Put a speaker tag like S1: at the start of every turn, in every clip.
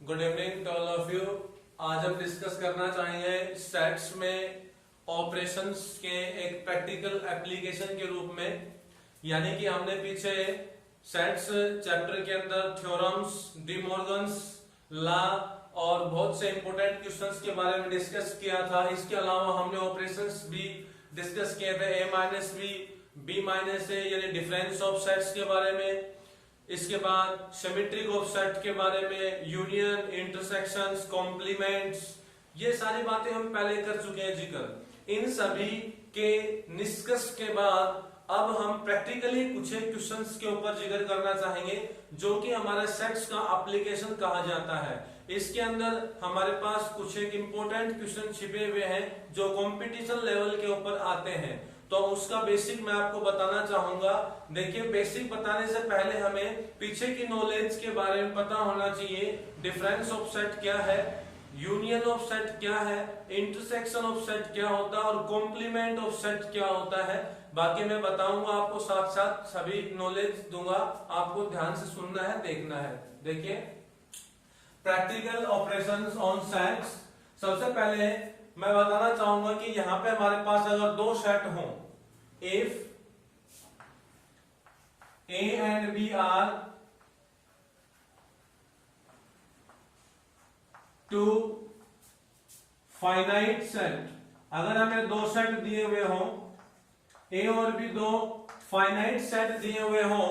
S1: Good evening to all of you. आज हम discuss करना चाहेंगे सेट्स में ऑपरेशंस के एक प्रैक्टिकल एप्लीकेशन के रूप में। यानी कि हमने पीछे सेट्स चैप्टर के अंदर थ्योरम्स, डी मॉर्गन्स लॉ और बहुत से इंपॉर्टेंट क्वेश्चंस के बारे में डिस्कस किया था। इसके अलावा हमने ऑपरेशंस भी डिस्कस किए थे, a minus B, b minus A यानी डिफरेंस ऑफ सेट्स के बारे में। इसके बाद सिमेट्रिक ऑफ सेट के बारे में, यूनियन, इंटरसेक्शंस, कॉम्प्लीमेंट्स, ये सारी बातें हम पहले कर चुके हैं जिक्र। इन सभी के निष्कर्ष के बाद अब हम प्रैक्टिकली कुछ क्वेश्चंस के ऊपर जिक्र करना चाहेंगे जो कि हमारा सेट्स का एप्लीकेशन कहा जाता है। इसके अंदर हमारे पास कुछ एक इंपॉर्टेंट क्वेश्चन छिपे हुए हैं जो कंपटीशन लेवल के ऊपर आते हैं, तो उसका बेसिक मैं आपको बताना चाहूंगा। देखिए, बेसिक बताने से पहले हमें पीछे की नॉलेज के बारे में पता होना चाहिए। डिफरेंस ऑफ सेट क्या है, यूनियन ऑफ सेट क्या है, इंटरसेक्शन ऑफ सेट क्या होता है और कॉम्प्लीमेंट ऑफ सेट क्या होता है। बाकी मैं बताऊंगा आपको, साथ साथ सभी नॉलेज दूंगा, आपको ध्यान से सुनना है, देखना है। देखिए, प्रैक्टिकल ऑपरेशंस ऑन सेट्स। सबसे पहले मैं बताना चाहूंगा कि यहां पे हमारे पास अगर दो सेट हों, if A and B are two finite set, अगर हमें दो सेट दिए हुए हों, A और B दो फाइनाइट सेट दिए हुए हों,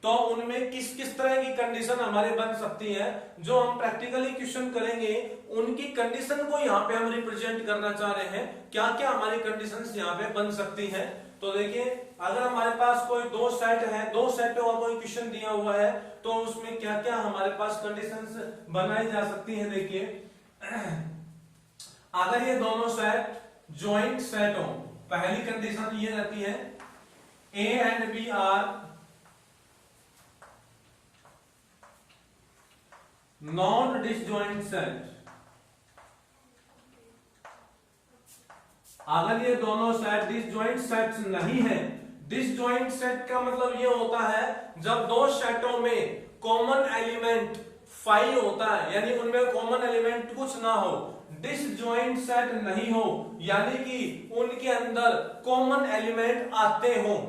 S1: तो उनमें किस किस तरह की कंडीशन हमारे बन सकती है। जो हम प्रैक्टिकली क्वेश्चन करेंगे उनकी कंडीशन को यहाँ पे हम रिप्रेजेंट करना चाह रहे हैं, क्या क्या हमारी कंडीशंस यहाँ पे बन सकती हैं। तो देखिए, अगर हमारे पास कोई दो सेट है, दो सेटों का कोई क्वेश्चन दिया हुआ है, तो उसमें क्या क्या हमारे पास कंडीशंस बनाई जा सकती हैं। देखिए, अगर ये दोनों सेट ज्वाइंट सेट हो, पहली कंडीशन ये रहती है A and B are non disjoint set. अगर ये दोनों सेट डिसजॉइंट सेट्स नहीं है, डिसजॉइंट सेट का मतलब ये होता है जब दो सेटों में कॉमन एलिमेंट 5 होता है, यानी उनमें कॉमन एलिमेंट कुछ ना हो। डिसजॉइंट सेट नहीं हो यानी कि उनके अंदर कॉमन एलिमेंट आते हो।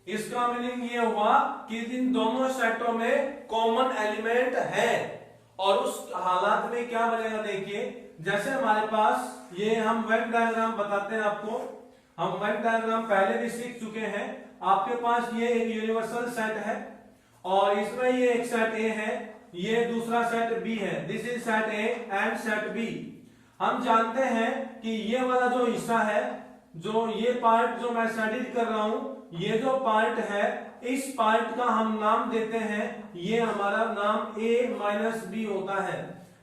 S1: इसका मीनिंग ये हुआ कि इन दोनों सेटों में कॉमन एलिमेंट है, और उस हालात में क्या बनेगा। देखिए, जैसे हमारे पास ये हम वेन डायग्राम बताते हैं आपको, हम वेन डायग्राम पहले भी सीख चुके हैं। आपके पास ये एक यूनिवर्सल सेट है और इसमें ये एक सेट ए है, ये दूसरा सेट बी है। This is set A and set B. हम जानते हैं कि ये वाला जो हिस्सा है, जो ये पार्ट जो मैं स्टडी कर रहा हूं, ये जो पार्ट है, इस पार्ट का हम नाम देते हैं, ये हमारा नाम A माइनस बी होता है।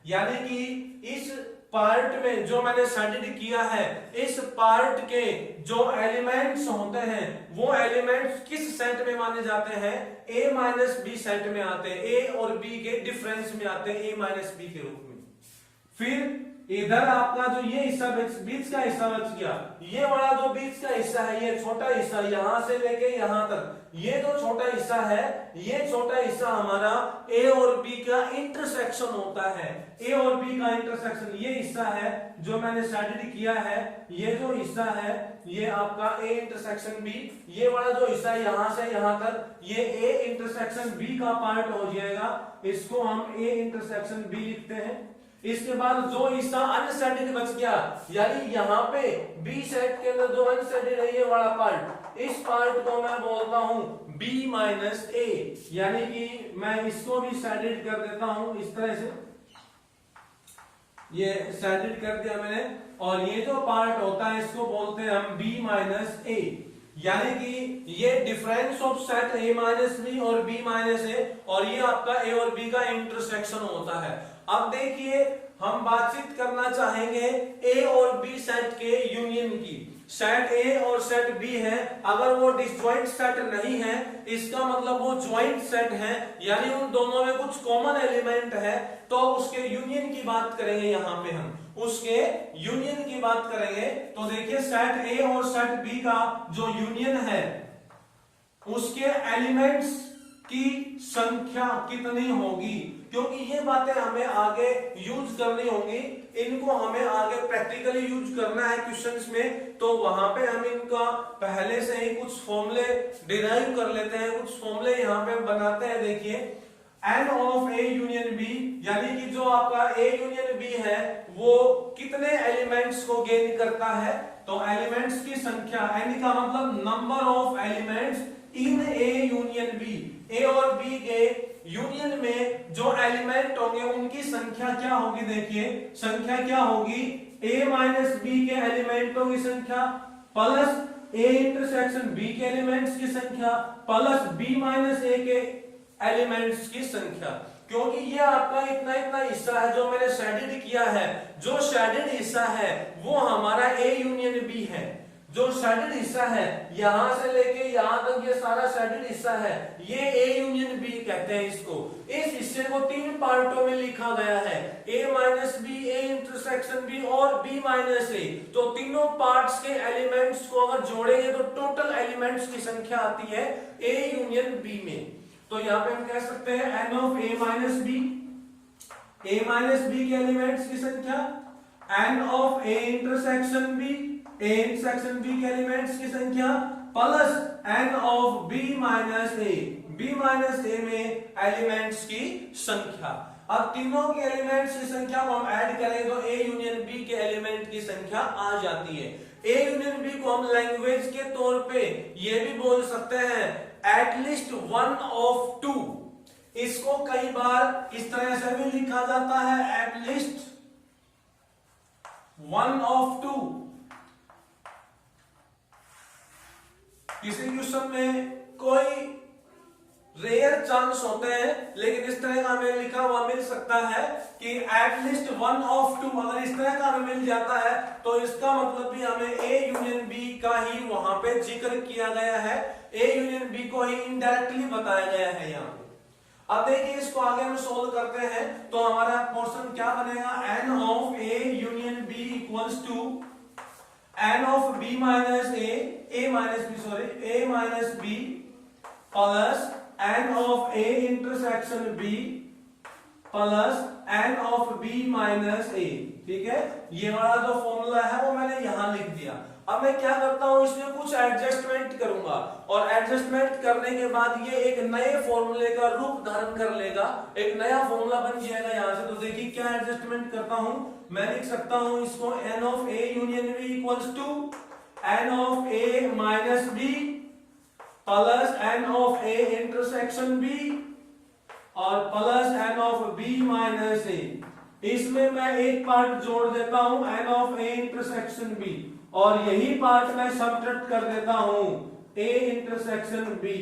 S1: यानी कि इस पार्ट में जो मैंने स्टडी किया है, इस पार्ट के जो एलिमेंट्स होते हैं वो एलिमेंट्स किस सेट में माने जाते हैं, A माइनस बी सेट में आते हैं, A और B के डिफरेंस में आते हैं, A माइनस बी के रूप में। फिर इधर आपका जो ये हिस्सा बीच का हिस्सा बच गया, ये वाला जो बीच का हिस्सा है, ये छोटा हिस्सा यहां से लेके यहां तक, ये जो छोटा हिस्सा है, ये छोटा हिस्सा हमारा A और B का इंटरसेक्शन होता है। A और B का इंटरसेक्शन ये हिस्सा है जो मैंने स्टडी किया है। ये जो हिस्सा है ये आपका A इंटरसेक्शन B, ये वाला जो हिस्सा यहां से यहां तक, ये A इंटरसेक्शन B का पार्ट हो जाएगा। इसको हम A इंटरसेक्शन B लिखते हैं। इसके बाद जो हिस्सा अनसेटेड बच गया, यानी यहाँ पे बी सेट के अंदर जो अनसेटेड है ये वाला पार्ट, इस पार्ट को मैं बोलता हूं B माइनस ए। यानी कि मैं इसको भी सेटेड कर देता हूं इस तरह से, ये सेटेड कर दिया मैंने, और ये जो पार्ट होता है इसको बोलते हैं हम B माइनस ए। यानी कि ये difference of set A minus B और B माइनस ए, और ये आपका A और B का इंटरसेक्शन होता है। अब देखिए, हम बातचीत करना चाहेंगे A और B सेट के यूनियन की। सेट A और सेट B है, अगर वो डिसजॉइंट सेट नहीं है, इसका मतलब वो ज्वाइंट सेट है, यानी उन दोनों में कुछ कॉमन एलिमेंट है, तो उसके यूनियन की बात करेंगे। यहाँ पे हम उसके यूनियन की बात करेंगे। तो देखिए, सेट A और सेट B का जो यूनियन है, उसके एलिमेंट्स की संख्या कितनी होगी। क्योंकि ये बातें हमें आगे यूज करनी होंगी, इनको हमें आगे प्रैक्टिकली यूज करना है क्वेश्चंस में, तो वहां पे हम इनका पहले से ही कुछ फॉर्मूले डिराइव कर लेते हैं, कुछ फॉर्मूले यहाँ पे बनाते हैं। देखिए n of A union B, यानी कि जो आपका ए यूनियन बी है वो कितने एलिमेंट्स को गेन करता है, तो एलिमेंट्स की संख्या, एन का मतलब number of elements in A union B, A और बी के यूनियन में जो एलिमेंट होंगे उनकी संख्या क्या होगी। देखिए संख्या क्या होगी, ए माइनस बी के एलिमेंटों की संख्या प्लस ए इंटरसेक्शन बी के एलिमेंट्स की संख्या प्लस बी माइनस ए के एलिमेंट्स की संख्या। क्योंकि ये आपका इतना इतना हिस्सा है जो मैंने शेडेड किया है, जो शेडेड हिस्सा है वो हमारा ए यूनियन बी है। जो शेडेड हिस्सा है यहां से लेके यहां तक ये सारा शेडेड हिस्सा है, ये ए यूनियन बी कहते हैं इसको। इस हिस्से को तीन पार्टों में लिखा गया है, A minus B, A intersection B और बी माइनस ए। तो तीनों पार्ट्स के एलिमेंट्स को अगर जोड़ेंगे तो टोटल एलिमेंट्स की संख्या आती है ए यूनियन बी में। तो यहाँ पे हम कह सकते हैं N of A minus B, A minus B के एलिमेंट्स की संख्या, N of A intersection B, A intersection B के एलिमेंट्स की संख्या plus N of B minus A, B minus A में एलिमेंट्स की संख्या। अब तीनों के एलिमेंट्स की संख्या को हम ऐड करें तो ए यूनियन बी के एलिमेंट की संख्या आ जाती है। ए यूनियन बी को हम लैंग्वेज के तौर पे ये भी बोल सकते हैं एटलीस्ट वन ऑफ टू। इसको कई बार इस तरह से भी लिखा जाता है एटलीस्ट वन ऑफ टू। किसी क्वेश्चन में कोई रेयर चांस होते हैं, लेकिन इस तरह का हमें लिखा हुआ मिल सकता है कि एटलीस्ट वन ऑफ टू। अगर इस तरह का हमें मिल जाता है तो इसका मतलब भी हमें ए यूनियन बी का ही वहां पे जिक्र किया गया है, ए यूनियन बी को ही इनडायरेक्टली बताया गया है यहाँ पे। अब देखिए इसको आगे हम सोल्व करते हैं तो हमारा पोर्शन क्या बनेगा, N of A union B equals to N of B minus A minus B, sorry A minus B plus N of A intersection B plus N of B minus A. ठीक है, ये वाला जो formula है वो मैंने यहां लिख दिया। अब मैं क्या करता हूं, इसमें कुछ एडजस्टमेंट करूंगा और एडजस्टमेंट करने के बाद ये एक नए फॉर्मूले का रूप धारण कर लेगा, एक नया फॉर्मूला बन जाएगा यहां से। तो देखिए क्या एडजस्टमेंट करता हूं, मैं लिख सकता हूं इसको N of A union B equals to N of A minus B plus N of A intersection B और plus N of B minus A. इसमें मैं एक पार्ट जोड़ देता हूं N of A intersection B और यही पार्ट मैं सबट्रैक्ट कर देता हूं ए इंटरसेक्शन बी।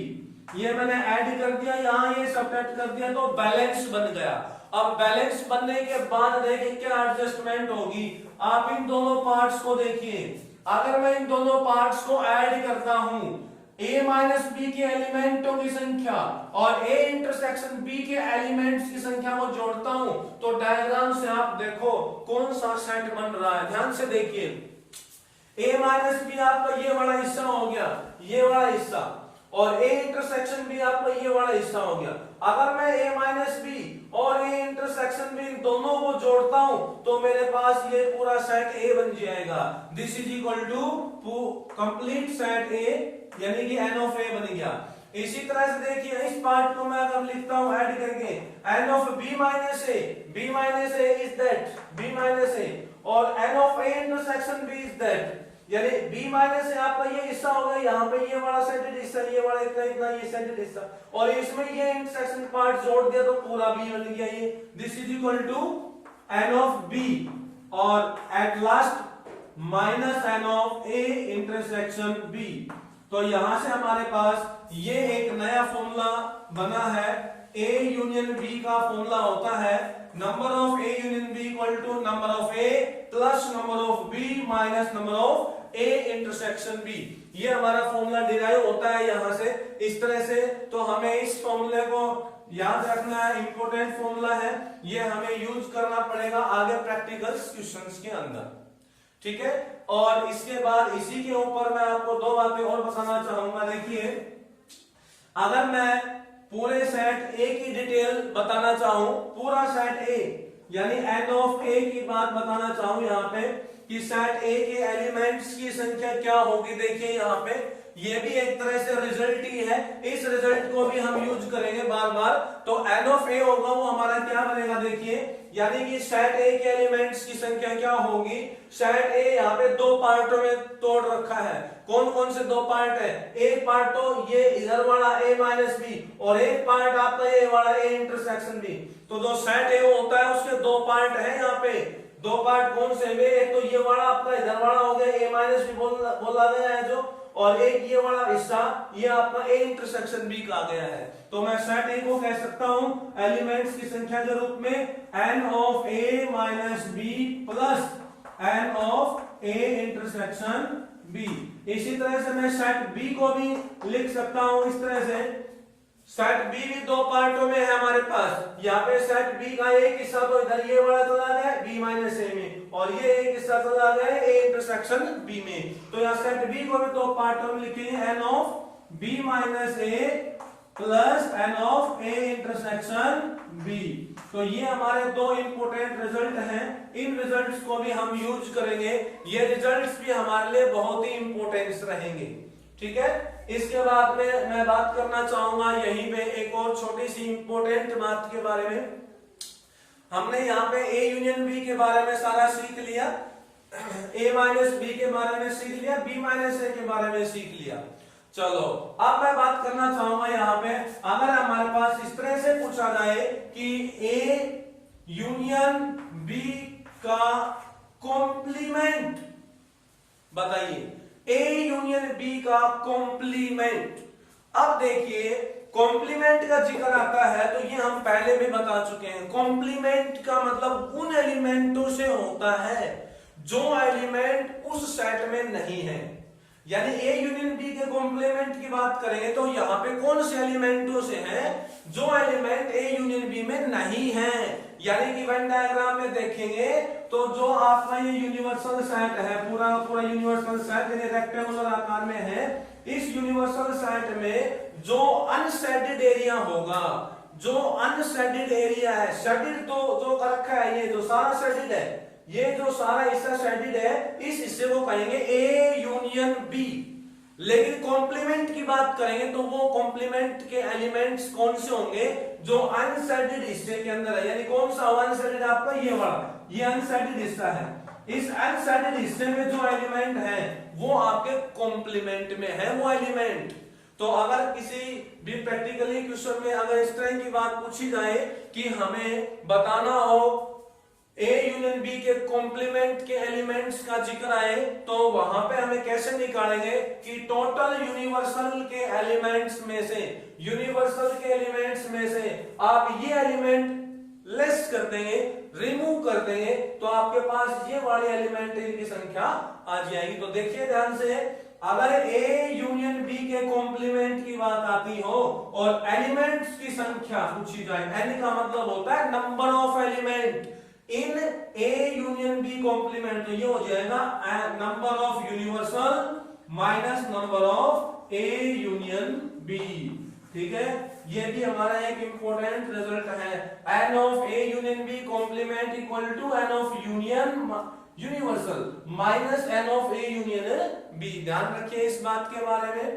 S1: ये मैंने ऐड कर दिया, यहां ये सबट्रैक्ट कर दिया तो बैलेंस बन गया। अब बैलेंस बनने के बाद देखिए क्या एडजस्टमेंट होगी। आप इन दोनों पार्ट्स को देखिए, अगर मैं इन दोनों पार्ट्स को ऐड करता हूं, ए माइनस बी के एलिमेंटों की संख्या और ए इंटरसेक्शन बी के एलिमेंट्स की संख्या को जोड़ता हूं, तो डायग्राम से आप देखो कौन सा सेट बन रहा है। ध्यान से देखिए, ए माइनस बी आपका ये वाला हिस्सा हो गया, ये वाला हिस्सा, और ए इंटरसेक्शन बी आपका ये वाला हिस्सा हो गया। अगर मैं ए माइनस बी और ए इंटरसेक्शन बी दोनों को जोड़ता हूं तो मेरे पास ये पूरा सेट ए बन जाएगा। This is equal to complete set A, यानी कि एन ऑफ ए बन गया। इसी तरह से देखिए इस पार्ट को मैं अगर लिखता हूं ऐड करके N of B minus A, B minus A is that B minus A, और N of A intersection B is that, यानी बी माइनस ए आपका ये हिस्सा हो गया, यहाँ पे ये वाला सेटेड हिस्सा, ये वाला इतना इतना ये सेटेड हिस्सा, और इसमें ये इंटरसेक्शन पार्ट जोड़ दिया तो पूरा बी बन गया ये। This is equal to N of B और at last minus N of A intersection B. तो यहां से हमारे पास ये एक नया फॉर्मूला बना है। ए यूनियन बी का फॉर्मूला होता है number of A union B equal to number of A plus number of B minus number of A intersection B. ये हमारा फॉर्मूला डिराइव होता है यहां से इस तरह से। तो हमें इस फॉर्मूले को याद रखना है, इंपॉर्टेंट फॉर्मूला है, ये हमें यूज करना पड़ेगा आगे प्रैक्टिकल क्वेश्चंस के अंदर। ठीक है, और इसके बाद इसी के ऊपर मैं आपको दो बातें और बताना चाहूंगा। देखिए, अगर मैं पूरे सेट ए की डिटेल बताना चाहूं, पूरा सेट ए यानी एन ऑफ ए की बात बताना चाहूं यहां पे कि सेट ए के एलिमेंट्स की संख्या क्या होगी, देखिए यहां पे ये भी एक तरह से रिजल्ट ही है, इस रिजल्ट को भी हम यूज करेंगे बार बार। तो एन ऑफ ए होगा वो हमारा क्या बनेगा, देखिए यानी कि सेट ए के एलिमेंट्स की संख्या क्या होगी। सेट ए यहाँ पे दो पार्टों में तोड़ रखा है, कौन कौन से दो पार्ट है, एक पार्ट तो ये इधर वाला a माइनस बी और एक पार्ट आपका ये वाला a इंटरसेक्शन बी। तो जो सेट ए होता है उसके दो पार्ट है यहाँ पे, दो पार्ट कौन से वे, एक तो ये वाला आपका इधर वाला हो गया a माइनस बी बोला गया है जो, और एक ये वाला हिस्सा ये आपका a इंटरसेक्शन b का गया है। तो मैं सेट ए को कह सकता हूं एलिमेंट्स की संख्या के रूप में n of a minus B plus n of a intersection b। इसी तरह से मैं सेट b को भी लिख सकता हूं इस तरह से, सेट b भी दो पार्टों में है हमारे पास, यहाँ पे सेट b का एक हिस्सा तो इधर ये वाला चला गया b माइनस ए में, और ये एक हिस्सा चला गया a इंटरसेक्शन b में। तो यहाँ सेट b को भी दो पार्टों में लिखेंगे n of b minus A plus n of a intersection b। तो ये हमारे दो इंपोर्टेंट रिजल्ट हैं, इन रिजल्ट्स को भी हम यूज करेंगे, ये रिजल्ट्स भी हमारे लिए बहुत ही इंपोर्टेंट रहेंगे, ठीक है। इसके बाद में मैं बात करना चाहूंगा यहीं पे एक और छोटी सी इंपोर्टेंट बात के बारे में। हमने यहाँ पे a यूनियन b के बारे में सारा सीख लिया, a माइनस b के बारे में सीख लिया, b माइनस a के बारे में सीख लिया। चलो अब मैं बात करना चाहूंगा यहाँ पे, अगर हमारे पास इस तरह से पूछा जाए कि a यूनियन b का कॉम्प्लीमेंट बताइए, A यूनियन B का कॉम्प्लीमेंट। अब देखिए कॉम्प्लीमेंट का जिक्र आता है तो ये हम पहले भी बता चुके हैं, कॉम्प्लीमेंट का मतलब उन एलिमेंटों से होता है जो एलिमेंट उस सेट में नहीं है। यानी A यूनियन B के कॉम्प्लीमेंट की बात करेंगे तो यहाँ पे कौन से एलिमेंटों से है, जो एलिमेंट A यूनियन B में नहीं है। यानी कि वेन डायग्राम में देखेंगे तो जो आपका ये यूनिवर्सल सेट है, पूरा पूरा यूनिवर्सल सेट यानी रेक्टेंगुलर आकार में है, इस यूनिवर्सल सेट में जो अनशेडेड एरिया होगा, जो अनशेडेड एरिया है, शेडेड तो जो कर रखा है ये जो सारा शेडेड है, ये जो सारा हिस्सा शेडेड है, इस हिस्से को कहेंगे A यूनियन B। लेकिन कॉम्प्लीमेंट की बात करेंगे तो वो कॉम्प्लीमेंट के एलिमेंट्स कौन से होंगे, जो अनशेडेड हिस्से के अंदर है। यानी कौन सा अनशेडेड, आपका ये वाला, ये अनशेडेड हिस्सा है, इस अनशेडेड हिस्से में जो एलिमेंट है वो आपके कॉम्प्लीमेंट में है वो एलिमेंट। तो अगर किसी भी प्रैक्टिकली क्वेश्चन में अगर इस तरह की बात पूछी जाए कि हमें बताना हो A यूनियन B के कॉम्प्लीमेंट के एलिमेंट्स का जिक्र आए, तो वहां पे हमें कैसे निकालेंगे कि टोटल यूनिवर्सल के एलिमेंट्स में से, यूनिवर्सल के एलिमेंट्स में से आप ये एलिमेंट लेस कर देंगे, रिमूव कर देंगे, तो आपके पास ये वाले एलिमेंट की संख्या आ जाएगी। तो देखिए ध्यान से, अगर A यूनियन B के कॉम्प्लीमेंट की बात आती हो और एलिमेंट्स की संख्या पूछी जाए, n का मतलब होता है number of element in A union B complement, तो ये हो जाएगा number of universal minus number of A union B, ठीक है। ये भी हमारा एक इंपॉर्टेंट रिजल्ट है, n of A union B complement equal to n of universal minus n of A union B। ध्यान रखिए इस बात के बारे में।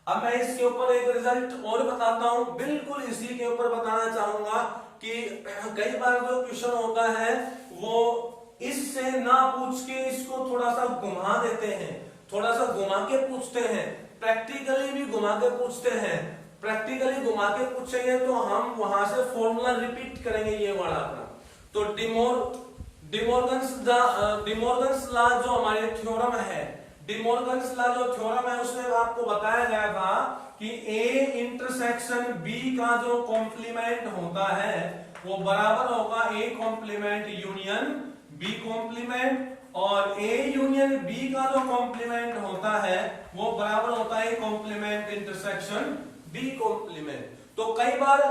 S1: अब मैं इसके ऊपर एक रिजल्ट और बताता हूं, बिल्कुल इसी के ऊपर बताना चाहूंगा कि कई बार जो क्वेश्चन होता है वो इससे ना पूछ के इसको थोड़ा सा घुमा देते हैं, थोड़ा सा घुमा के पूछते हैं, प्रैक्टिकली भी घुमा के पूछते हैं। प्रैक्टिकली घुमा के पूछेंगे तो हम वहां से फॉर्मूला रिपीट करेंगे ये वाला अपना। तो डिमॉर्गन्स लॉ जो हमारे थ्योरम है, डिमॉर्गन्स लॉ जो थ्योरम है उसमें आपको बताया गया था कि A इंटरसेक्शन B का जो कॉम्प्लीमेंट होता है वो बराबर होगा A complement union B complement, और A यूनियन B का जो कॉम्प्लीमेंट होता है वो बराबर होता है A complement intersection B complement. तो कई बार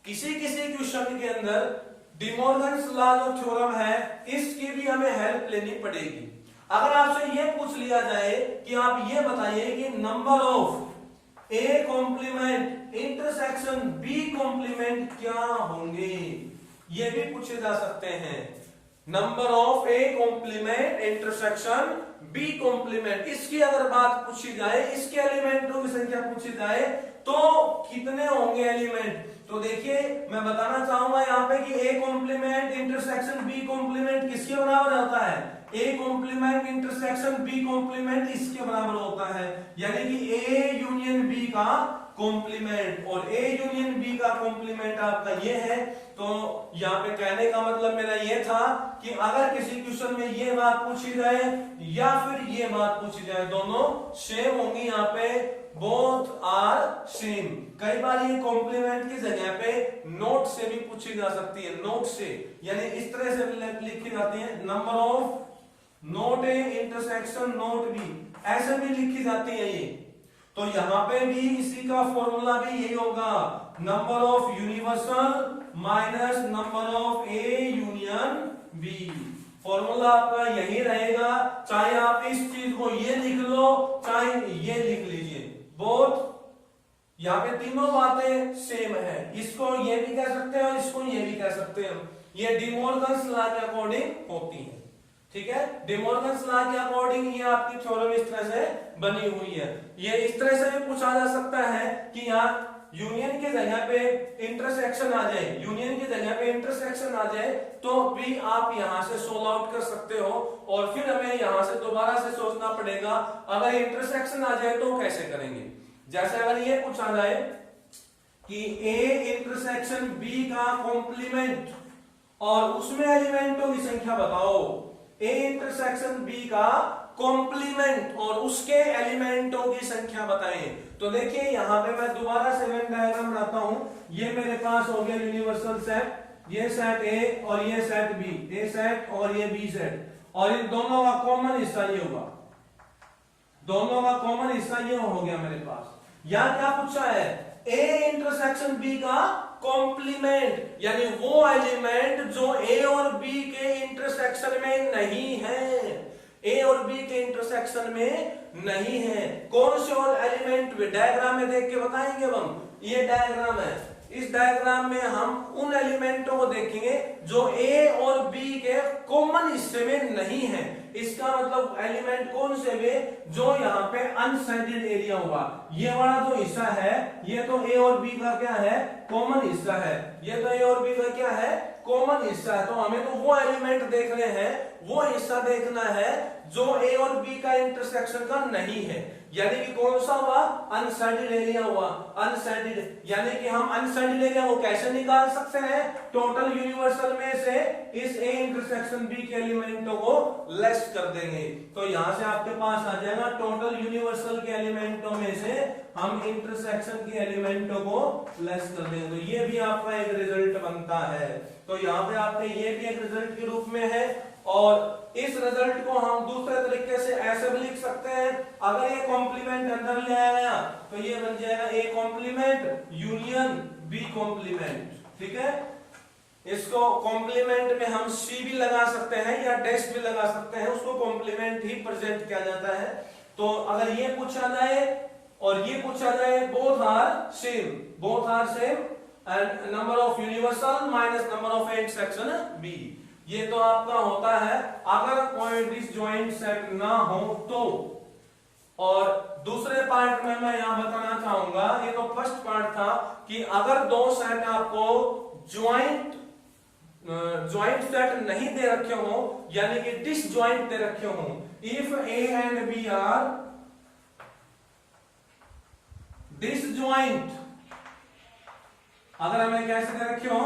S1: किसी क्वेश्चन के अंदर डिमॉर्गन्स लॉ जो थ्योरम है इसकी भी हमें हेल्प लेनी पड़ेगी। अगर आपसे ये पूछ लिया जाए कि आप ये बताइए कि number of A complement intersection B complement क्या होंगे, ये भी पूछे जा सकते हैं। Number of A complement intersection B complement, इसकी अगर बात पूछी जाए, इसके एलिमेंटों की संख्या पूछी जाए तो कितने होंगे एलिमेंट। तो देखिए मैं बताना चाहूंगा यहाँ पे कि A complement intersection B complement किसके बराबर होता है, A complement intersection B complement इसके बराबर होता है, यानी कि ए यूनियन बी का कॉम्प्लीमेंट, और ए यूनियन बी का कॉम्प्लीमेंट आपका ये है। तो यहाँ पे कहने का मतलब मेरा ये था कि अगर किसी क्वेश्चन में ये बात पूछी जाए या फिर ये बात पूछी जाए, दोनों सेम होंगी। यहाँ पे बोथ आर सेम, कई बार ये कॉम्प्लीमेंट की जगह पे नोट से भी पूछी जा सकती है, नोट से, यानी इस तरह से लिखी जाती है, number of not A intersection not B, ऐसे भी लिखी जाती है ये। तो यहां पे भी इसी का फॉर्मूला भी यही होगा, number of universal minus number of A union B, formula आपका यही रहेगा। चाहे आप इस चीज को ये लिख लो, चाहे ये लिख लीजिए, बोथ यहाँ पे तीनों बातें सेम है, इसको ये भी कह सकते हैं और इसको ये भी कह सकते हैं। ये डी मॉर्गन्स लॉ के अकॉर्डिंग होती है, ठीक है। डी मॉर्गन्स लॉ के अकॉर्डिंग ये आपकी थ्योरम इस तरह से बनी हुई है। ये इस तरह से भी पूछा जा सकता है कि यहाँ यूनियन की जगह पे इंटरसेक्शन आ जाए, यूनियन की जगह पे इंटरसेक्शन आ जाए तो भी आप यहां से सोल्व आउट कर सकते हो, और फिर हमें यहां से दोबारा से सोचना पड़ेगा अगर इंटरसेक्शन आ जाए तो कैसे करेंगे। जैसे अगर ये पूछा जाए कि ए इंटरसेक्शन बी का कॉम्प्लीमेंट और उसमें एलिमेंटों की संख्या बताओ, ए इंटरसेक्शन बी का कॉम्प्लीमेंट और उसके एलिमेंटों की संख्या बताएं। तो देखिए यहां पे मैं दोबारा से वेन डायग्राम बनाता हूं। ये मेरे पास हो गया यूनिवर्सल सेट, ये सेट ए और ये सेट बी, ए सेट और ये बी सेट, और इन दोनों का कॉमन हिस्सा ये होगा, दोनों का कॉमन हिस्सा ये हो गया मेरे पास। यहां क्या पूछा है, ए इंटरसेक्शन बी का कॉम्प्लीमेंट, यानी वो एलिमेंट जो ए और बी के इंटरसेक्शन में नहीं है, ए और बी के इंटरसेक्शन में नहीं है। कौन से और एलिमेंट डायग्राम में देख के बताएंगे हम, ये डायग्राम है, इस डायग्राम में हम उन एलिमेंटों को देखेंगे जो ए और बी के कॉमन हिस्से में नहीं है। इसका मतलब एलिमेंट कौन से वे, जो यहाँ पे अनसाइडेड एरिया होगा। ये वाला जो हिस्सा है ये तो ए और बी का क्या है, कॉमन हिस्सा है, ये तो ए और बी का क्या है, कॉमन हिस्सा है। तो हमें तो वो एलिमेंट देखने हैं, वो हिस्सा देखना है जो ए और बी का इंटरसेक्शन का नहीं है, यानी कि कौन सा हुआ, अनसाइडेड एरिया हुआ। अनसाइडेड यानी कि हम अनसाइडेड एरिया को कैसे निकाल सकते हैं, टोटल यूनिवर्सल में से इस ए इंटरसेक्शन बी के एलिमेंटों को लेस कर देंगे। तो यहां से आपके पास आ जाएगा टोटल यूनिवर्सल के एलिमेंटों में से हम इंटरसेक्शन के एलिमेंटों को लेस कर देंगे। तो ये भी आपका एक रिजल्ट बनता है। तो यहाँ पे आपके ये भी एक रिजल्ट के रूप में है, और इस रिजल्ट को हम दूसरे तरीके से ऐसे भी लिख सकते हैं, अगर ये कॉम्प्लीमेंट अंदर ले आया गया तो ये बन जाएगा A complement union B complement, ठीक है। इसको कॉम्प्लीमेंट में हम सी भी लगा सकते हैं या डैश भी लगा सकते हैं, उसको कॉम्प्लीमेंट ही प्रेजेंट किया जाता है। तो अगर ये पूछा जाए और ये पूछा जाए, both are same, both are same and number of universal minus number of intersection B, ये तो आपका होता है अगर कोई डिसजॉइंट सेट ना हो तो। और दूसरे पार्ट में मैं यहां बताना चाहूंगा, ये तो फर्स्ट पार्ट था कि अगर दो सेट आपको ज्वाइंट सेट नहीं दे रखे हो, यानी कि डिसजॉइंट दे रखे हो, if A and B are disjoint, अगर हमें कैसे दे रखे हो,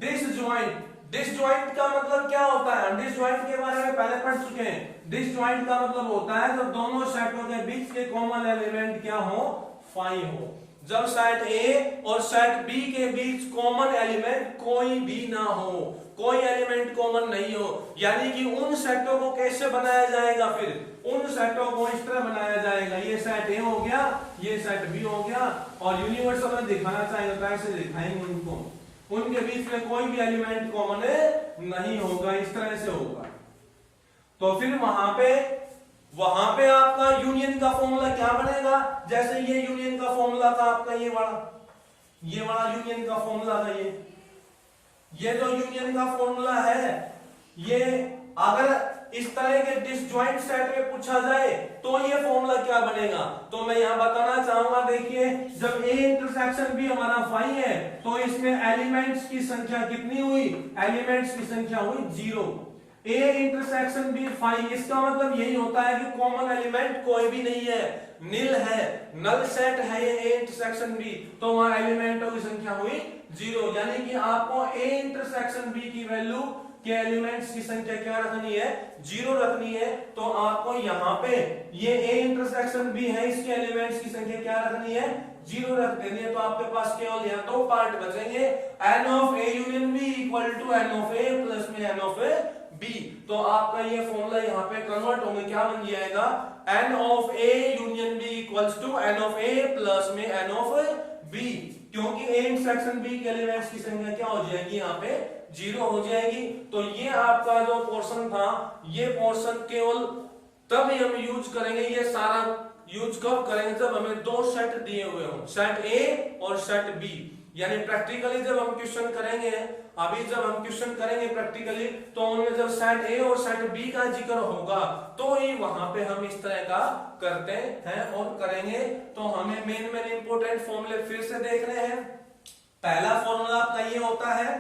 S1: डिसजॉइंट। डिसजॉइंट का मतलब क्या होता है, डिसजॉइंट के बारे में पहले पढ़ चुके हैं। डिसजॉइंट का मतलब होता है जब दोनों सेटों के बीच के कॉमन एलिमेंट क्या हो, फाई हो। जब सेट ए और सेट बी के बीच कॉमन एलिमेंट कोई भी ना हो, कोई एलिमेंट कॉमन नहीं हो, यानी कि उन सेटों को कैसे बनाया जाएगा, फिर उन सेटों को इस तरह बनाया जाएगा, ये सेट ए हो गया, ये सेट बी हो गया, और यूनिवर्सल में दिखाना चाहेंगे तो ऐसे दिखाएंगे उनको, उनके बीच में कोई भी एलिमेंट कॉमन नहीं होगा, इस तरह से होगा। तो फिर वहां पे वहां पे आपका यूनियन का फॉर्मूला क्या बनेगा, जैसे ये यूनियन का फॉर्मूला था आपका, ये वाला यूनियन का फॉर्मूला था, ये जो यूनियन का फॉर्मूला है, ये अगर इस तरह के डिसजॉइंट सेट में पूछा जाए तो ये फॉर्मूला क्या बनेगा, तो मैं यहां बताना चाहूंगा। देखिए, जब ए इंटरसेक्शन बी हमारा फाई है तो इसमें एलिमेंट्स की संख्या कितनी हुई, एलिमेंट्स की संख्या हुई 0। ए इंटरसेक्शन बी फाई, इसका मतलब यही होता है कि कॉमन एलिमेंट कोई भी नहीं है, नील है, नल सेट है ये ए इंटरसेक्शन बी, तो वहां एलिमेंटों की संख्या हुई 0। यानी कि आपको ए इंटरसेक्शन बी की वैल्यू के एलिमेंट्स की संख्या क्या रखनी है, 0 रखनी है। तो आपको यहाँ पे ये ए इंटरसेक्शन बी है, इसके एलिमेंट्स की संख्या क्या रखनी है, 0 रख देनी है। तो आपके पास केवल यहाँ 2 पार्ट बचेंगे, n of A union B equal to N of A plus में एन ऑफ ए बी। तो आपका ये फॉर्मूला यहाँ पे कन्वर्ट होंगे, क्या बन जाएगा, n of A union B equals to N of A plus में एन ऑफ बी, क्योंकि ए इंटरसेक्शन बी के एलिमेंट्स की संख्या क्या हो जाएगी, यहाँ पे 0 हो जाएगी। तो ये आपका जो पोर्शन था, ये पोर्शन केवल तब हम यूज करेंगे, ये सारा यूज कब करेंगे, जब हमें 2 सेट दिए हुए हों, सेट ए और सेट बी। यानी प्रैक्टिकली जब हम क्वेश्चन करेंगे, अभी जब हम क्वेश्चन करेंगे प्रैक्टिकली, तो उनमें जब सेट ए और सेट बी का जिक्र होगा तो ही वहां पे हम इस तरह का करते हैं और करेंगे। तो हमें मेन इंपोर्टेंट फॉर्मूले फिर से देखने हैं। पहला फॉर्मूला आपका ये होता है,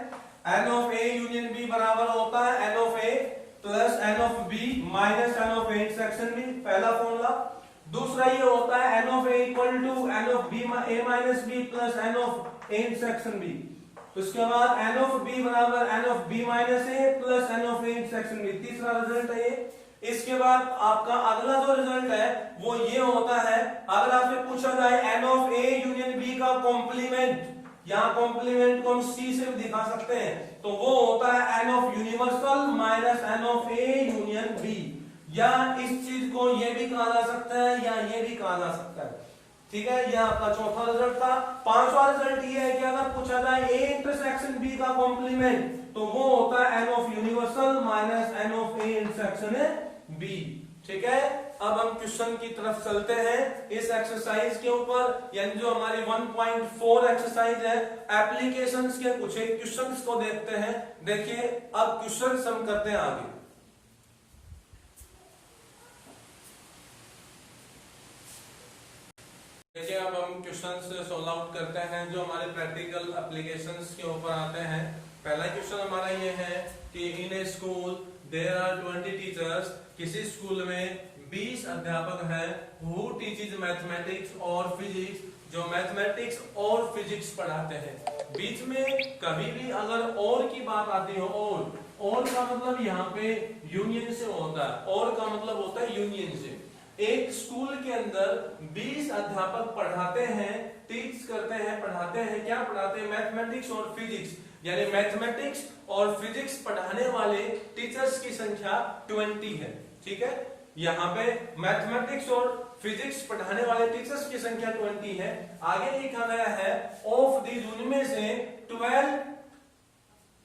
S1: n of A union B बराबर होता है n of A plus N of B minus N of A intersection B, पहला फॉर्मूला। दूसरा ये होता है n of A equal to N of B A minus B plus N of A intersection B. उसके बाद n of B बराबर n of B minus A plus N of A intersection B, तीसरा result है ये। इसके बाद आपका अगला जो रिजल्ट है वो ये होता है, अगर आपसे पूछा जाए n of A union B का कॉम्प्लीमेंट, यहाँ कॉम्प्लीमेंट को हम सी से भी दिखा सकते हैं, तो वो होता है n of universal minus N of A union B. या इस चीज को ये भी कहा जा सकता है या ये भी कहा जा सकता है, ठीक है। यह आपका चौथा रिजल्ट था। पांचवा रिजल्ट ये है कि अगर पूछा जाए ए इंटरसेक्शन बी का कॉम्प्लीमेंट, तो वो होता है n of universal minus N of A intersection B, ठीक है। अब हम क्वेश्चन की तरफ चलते हैं इस एक्सरसाइज के ऊपर, यानी जो हमारी 1.4 एक्सरसाइज है, एप्लीकेशंस के कुछ एक क्वेश्चंस को देखते हैं। देखिए अब क्वेश्चंस हम करते हैं आगे। देखिए अब हम क्वेश्चंस सॉल्व आउट करते हैं जो हमारे प्रैक्टिकल एप्लीकेशंस के ऊपर आते हैं। पहला क्वेश्चन हमारा ये है कि इन ए स्कूल देयर आर 20 टीचर्स, किसी स्कूल में 20 अध्यापक हैं, हु टीचेस मैथमेटिक्स और फिजिक्स, जो मैथमेटिक्स और फिजिक्स पढ़ाते हैं। बीच में कभी भी अगर और की बात आती हो, और का मतलब यहाँ पे यूनियन से होता है, और का मतलब होता है यूनियन से। एक स्कूल के अंदर 20 अध्यापक पढ़ाते हैं, टीच करते हैं, पढ़ाते हैं, क्या पढ़ाते हैं, मैथमेटिक्स और फिजिक्स। यानी मैथमेटिक्स और फिजिक्स पढ़ाने वाले टीचर्स की संख्या 20 है, ठीक है। यहाँ पे मैथमेटिक्स और फिजिक्स पढ़ाने वाले टीचर्स की संख्या 20 है। आगे लिखा गया है ऑफ दीज, उनमें से 12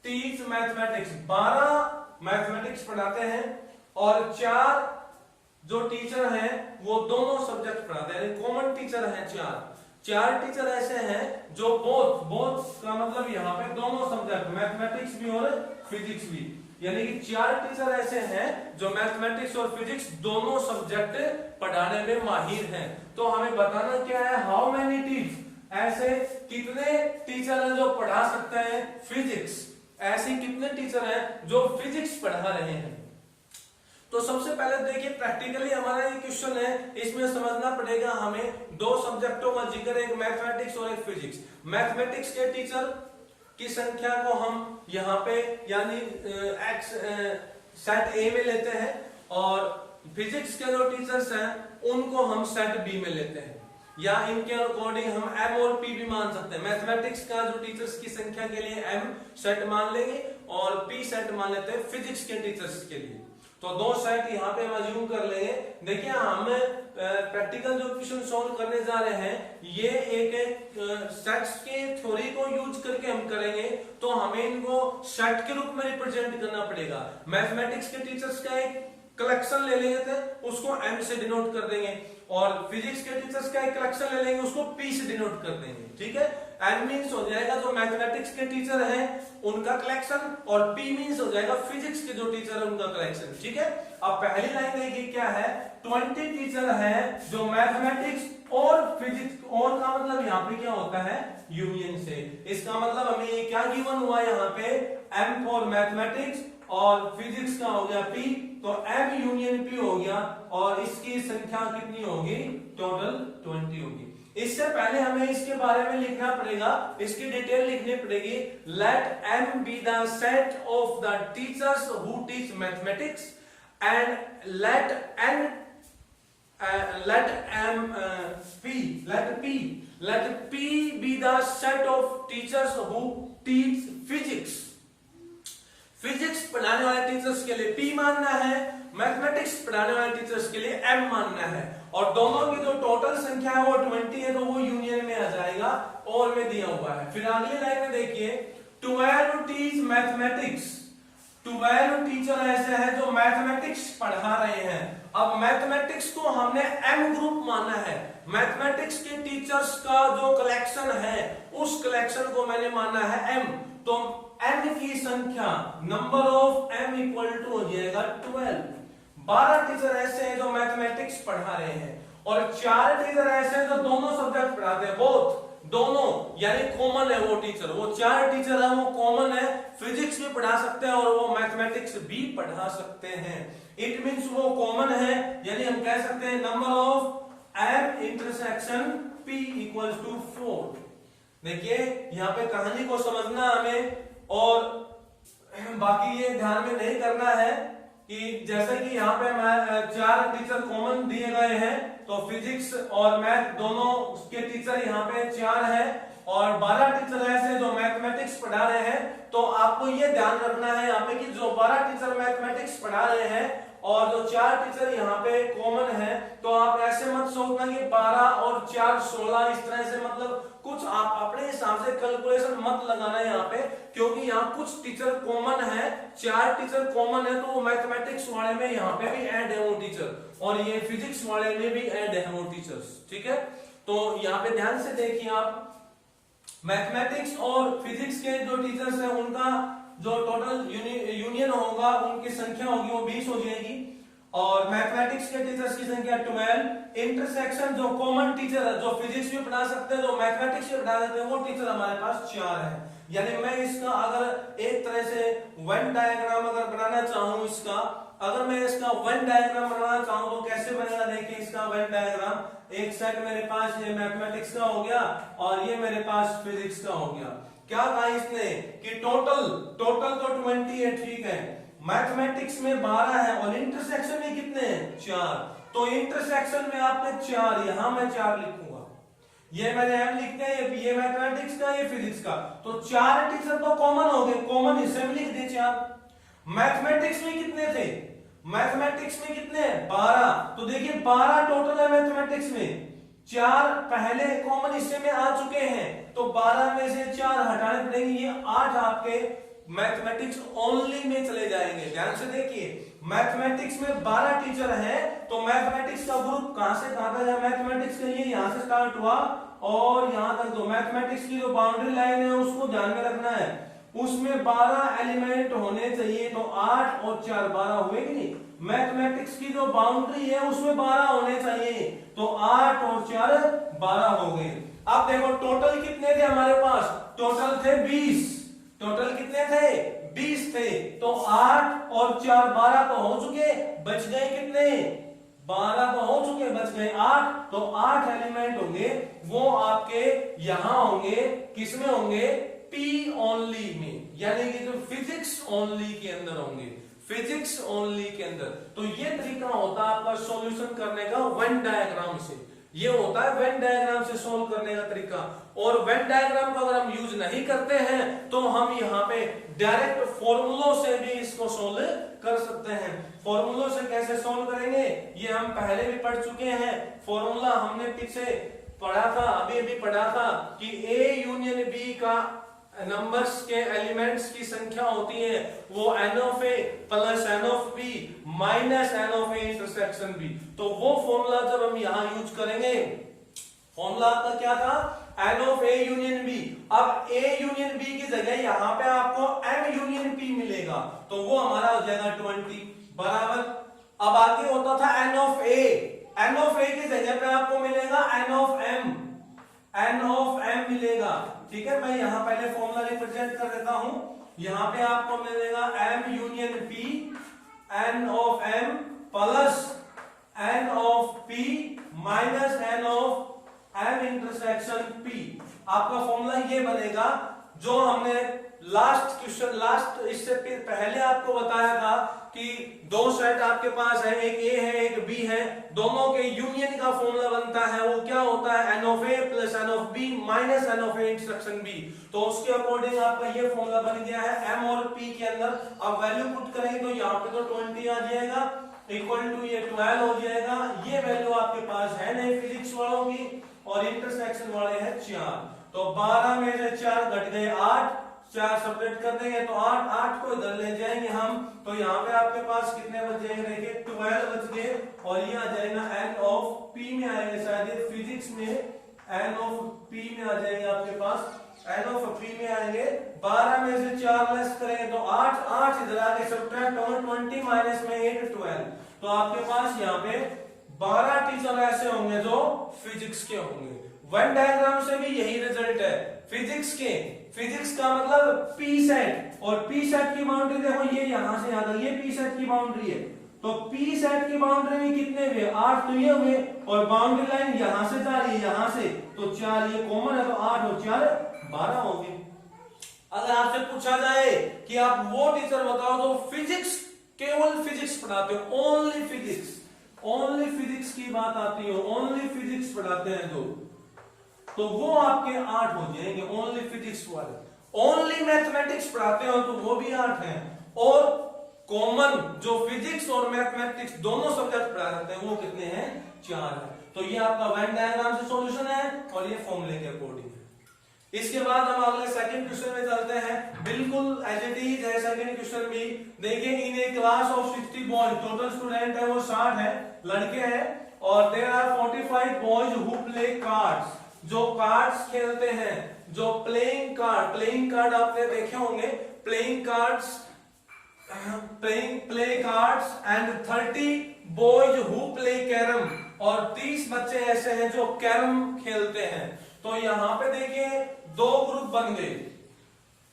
S1: टीच मैथमेटिक्स, 12 मैथमेटिक्स पढ़ाते हैं और 4 जो टीचर हैं वो दोनों सब्जेक्ट पढ़ाते हैं, कॉमन टीचर हैं 4 टीचर ऐसे हैं जो बोथ का मतलब यहाँ पे दोनों सब्जेक्ट, मैथमेटिक्स भी और फिजिक्स भी, यानी कि 4 टीचर ऐसे हैं जो मैथमेटिक्स और फिजिक्स दोनों सब्जेक्ट पढ़ाने में माहिर हैं। तो हमें बताना क्या है, हाउ मेनी टीच, ऐसे कितने टीचर हैं जो पढ़ा सकते हैं फिजिक्स, ऐसे कितने टीचर हैं जो फिजिक्स पढ़ा रहे हैं। तो सबसे पहले देखिए प्रैक्टिकली हमारा ये क्वेश्चन है, इसमें समझना पड़ेगा हमें 2 सब्जेक्टों का जिक्र, एक मैथमेटिक्स और एक फिजिक्स। मैथमेटिक्स के टीचर की संख्या को हम यहाँ पे यानी एक्स सेट ए में लेते हैं, और फिजिक्स के जो टीचर्स हैं उनको हम सेट बी में लेते हैं, या इनके अकॉर्डिंग हम एम और पी भी मान सकते हैं। मैथमेटिक्स का जो टीचर्स की संख्या के लिए एम सेट मान लेंगे और पी सेट मान लेते हैं फिजिक्स के टीचर्स के लिए। तो 2 सेट यहाँ पे हम अज्यूम कर लेंगे। देखिए हम प्रैक्टिकल जो क्वेश्चन सॉल्व करने जा रहे हैं, ये एक सेट्स के थ्योरी को यूज करके हम करेंगे, तो हमें इनको सेट के रूप में रिप्रेजेंट करना पड़ेगा। मैथमेटिक्स के टीचर्स का एक कलेक्शन ले लेंगे थे उसको m से डिनोट कर देंगे, और फिजिक्स के टीचर्स का एक कलेक्शन ले लेंगे उसको p से डिनोट कर देंगे, ठीक है। n मींस हो जाएगा जो मैथमेटिक्स के टीचर हैं उनका कलेक्शन, और p मींस हो जाएगा फिजिक्स के जो टीचर है उनका कलेक्शन, ठीक है। अब पहली लाइन देखिए क्या है, 20 टीचर है जो मैथमेटिक्स और फिजिक्स, और का मतलब यहाँ पे क्या होता है यूनियन से, इसका मतलब हमें क्या गिवन हुआ यहाँ पे m फॉर मैथमेटिक्स और फिजिक्स का हो गया p, तो m यूनियन p हो गया, और इसकी संख्या कितनी होगी टोटल 20 होगी। इससे पहले हमें इसके बारे में लिखना पड़ेगा, इसकी डिटेल लिखनी पड़ेगी। Let m be the set of the teachers who teach mathematics and let p be the set of teachers who teach physics। Physics पढ़ाने वाले टीचर्स के लिए p मानना है, मैथमेटिक्स पढ़ाने वाले टीचर्स के लिए m मानना है, और दोनों की जो टोटल संख्या है वो 20 है, तो वो यूनियन में आ जाएगा, और में दिया हुआ है। फिर अगली लाइन में देखिए 12 टीच मैथमेटिक्स, 12 टीचर ऐसे हैं जो मैथमेटिक्स पढ़ा रहे हैं। अब मैथमेटिक्स को हमने m ग्रुप माना है, मैथमेटिक्स के टीचर्स का जो कलेक्शन है उस कलेक्शन को मैंने माना है m, तो m की संख्या number of m equal to हो जाएगा 12। 12 टीचर ऐसे हैं जो मैथमेटिक्स पढ़ा रहे हैं, और 4 टीचर ऐसे हैं जो दोनों सब्जेक्ट पढ़ाते हैं, बोथ दोनों, यानी कॉमन है वो टीचर, वो 4 टीचर है वो कॉमन है, फिजिक्स भी पढ़ा सकते हैं और वो मैथमेटिक्स भी पढ़ा सकते हैं। इट मींस वो कॉमन है, यानी हम कह सकते हैं number of m intersection p equals to 4। देखिए यहाँ पे कहानी को समझना हमें, और बाकी ये ध्यान में नहीं करना है कि जैसे कि यहाँ पे 4 टीचर कॉमन दिए गए हैं, तो फिजिक्स और मैथ दोनों के टीचर यहाँ पे 4 हैं, और 12 टीचर ऐसे जो मैथमेटिक्स पढ़ा रहे हैं। तो आपको ये ध्यान रखना है यहाँ पे कि जो 12 टीचर मैथमेटिक्स पढ़ा रहे हैं और जो 4 टीचर यहाँ पे कॉमन है, तो आप ऐसे मत सोचना कि 12 और 4 16, इस तरह से, मतलब कुछ आप अपने हिसाब से कैलकुलेशन मत लगाना यहाँ पे, क्योंकि यहाँ कुछ टीचर कॉमन है, 4 टीचर कॉमन है, तो वो मैथमेटिक्स वाले में यहाँ पे भी ऐड है वो टीचर, और ये फिजिक्स वाले में भी ऐड है वो टीचर्स, ठीक है। तो यहाँ पे ध्यान से देखिए आप, मैथमेटिक्स और फिजिक्स के जो टीचर्स हैं उनका जो टोटल यूनियन होगा, उनकी संख्या होगी वो 20 हो जाएगी, और मैथमेटिक्स के टीचर्स की संख्या 12। इंटरसेक्शन जो कॉमन टीचर है, जो फिजिक्स भी पढ़ा सकते हैं, जो मैथमेटिक्स भी पढ़ा सकते हैं, वो टीचर हमारे पास 4 है। यानी मैं इसका अगर एक तरह से वेन डायग्राम अगर बनाना चाहूं, इसका अगर मैं इसका वेन डायग्राम बनाना चाहूं तो कैसे बनेगा, देखिए इसका वेन डायग्राम, एक सेट मेरे पास ये मैथमेटिक्स का हो गया और ये मेरे पास फिजिक्स का हो गया। क्या कहा इसने कि टोटल तो 20 है, ठीक है, मैथमेटिक्स में 12 है और इंटरसेक्शन में कितने हैं 4, तो इंटरसेक्शन में आपने 4, यहां मैं 4 लिखूंगा, ये मैंने m लिख दिया, ये मैथमेटिक्स का, ये फिजिक्स का, तो 4 टीचर तो कॉमन हो गए, कॉमन हिस्से में लिख दीजिए आप। मैथमेटिक्स में कितने थे, मैथमेटिक्स में कितने 12, तो देखिए 12 टोटल है मैथमेटिक्स में, 4 पहले कॉमन हिस्से में आ चुके हैं, तो 12 में से 4 हटाने पड़ेंगे, ये 8 आपके मैथमेटिक्स ओनली में चले जाएंगे। ध्यान से देखिए, मैथमेटिक्स में 12 टीचर हैं, तो मैथमेटिक्स का ग्रुप कहां से कहां तक है, मैथमेटिक्स के लिए यहां से स्टार्ट हुआ और यहां तक, जो मैथमेटिक्स की जो बाउंड्री लाइन है उसको ध्यान में रखना है, उसमें 12 एलिमेंट होने चाहिए, तो 8 और 4 12 हुए कि नहीं। मैथमेटिक्स की जो बाउंड्री है उसमें 12 होने चाहिए, तो 8 और 4 12 हो गए। अब देखो टोटल कितने थे हमारे पास, टोटल थे 20, टोटल कितने थे 20 थे, तो 8 और 4 12 तो हो चुके, बच गए कितने 12 तो हो चुके, बच गए 8, तो 8 एलिमेंट होंगे, वो आपके यहां होंगे, किसमें होंगे P ओनली में, यानी कि जो फिजिक्स ओनली के अंदर होंगे, फिजिक्स ओनली के अंदर। तो ये तरीका होता है आपका सॉल्यूशन करने का वेन डायग्राम से, ये होता है वेन डायग्राम से सॉल्व करने का तरीका। और वेन डायग्राम को अगर हम यूज नहीं करते हैं तो हम यहाँ पे डायरेक्ट फॉर्मूलों से भी इसको सॉल्व कर सकते हैं। फॉर्मूलों से कैसे सॉल्व करेंगे ये हम पहले भी पढ़ चुके हैं, फॉर्मूला हमने पीछे पढ़ा था, अभी पढ़ा था कि A यूनियन B का नंबर्स के एलिमेंट्स की संख्या होती है वो n of a plus n of b minus n of a intersection b। तो वो फॉर्मूला जब हम यहां यूज करेंगे, फॉर्मूला आपका क्या था, n of a union b। अब a यूनियन b की जगह यहां पे आपको m यूनियन p मिलेगा, तो वो हमारा हो जाएगा 20 बराबर। अब आगे होता था n of a, n of a की जगह पे आपको मिलेगा n of m, n of m मिलेगा। ठीक है, मैं यहां पहले फॉर्मूला रिप्रेजेंट कर देता हूं। यहां पे आपको मिलेगा m union p, n of m plus n of p minus n of m intersection p। आपका फॉर्मूला ये बनेगा जो हमने लास्ट क्वेश्चन, लास्ट इससे पहले आपको बताया था कि दो सेट आपके पास है, एक A है एक B है, दोनों के यूनियन का फॉर्मूला बनता है, वो क्या होता है, n of A plus n of B minus n of A intersection B। तो उसके अकॉर्डिंग आपका ये फॉर्मूला बन गया है m और p के अंदर। अब वैल्यू पुट करेंगे तो यहाँ पे तो 20 आ जाएगा इक्वल टू ये 12 हो जाएगा। ये वैल्यू आपके पास है नहीं फिजिक्स वालों की, और इंटरसेक्शन वाले हैं 4। तो 12 में से 4 घट गए 8, 4 सेपरेट कर देंगे तो 8, 8 को इधर ले जाएंगे हम, तो यहाँ पे आपके पास कितने बच जाएंगे, देखिए 12 बच गए, और ये आ जाएगा n ऑफ p में आएंगे, शायद ये फिजिक्स में n ऑफ p में आ जाएंगे आपके पास, n ऑफ p में आएंगे। 12 में से 4 लेस करेंगे तो 8, 8 इधर आके सब्ट्रैक्ट होंगे, 20 माइनस में 8 12। तो आपके पास यहाँ पे 12 टीचर ऐसे होंगे जो फिजिक्स के होंगे। वन डायग्राम से भी यही रिजल्ट है फिजिक्स के। फिजिक्स का मतलब पी सेट, और पी सेट की बाउंड्री देखो ये यहां से यहां तक, ये पी सेट की बाउंड्री है। तो पी सेट की बाउंड्री में कितने हुए, 8 तो ये हुए, और बाउंड्री लाइन यहां से जा रही है यहां से, तो 4 ये कॉमन है, तो 8 और 4 12 हो गए। अगर आपसे पूछा जाए कि आप वो टीचर बताओ तो फिजिक्स, केवल फिजिक्स पढ़ाते हो, ओनली फिजिक्स, ओनली फिजिक्स की बात आती है, ओनली फिजिक्स पढ़ाते हैं जो, तो वो आपके 8 हो जाएंगे, ओनली फिजिक्स वाले। ओनली मैथमेटिक्स पढ़ाते हो तो वो भी 8 हैं, और कॉमन जो फिजिक्स और मैथमेटिक्स दोनों सब्जेक्ट पढ़ाते हैं वो कितने हैं, 4 है। तो ये आपका वेन डायग्राम से सॉल्यूशन है, और ये फॉर्मूले के अकॉर्डिंग है। इसके बाद हम अगले सेकंड क्वेश्चन में चलते हैं, बिल्कुल एज इट इज है सेकंड क्वेश्चन भी। देखिए in a class of 60 boys, total student है वो 60 है, लड़के हैं, और there are 45 boys who play cards, जो कार्ड्स खेलते हैं, जो प्लेइंग कार्ड आपने देखे होंगे, playing cards, play cards, and 30 boys who play carrom, और 30 बच्चे ऐसे हैं जो कैरम खेलते हैं। तो यहां पे देखिए 2 ग्रुप बन गए,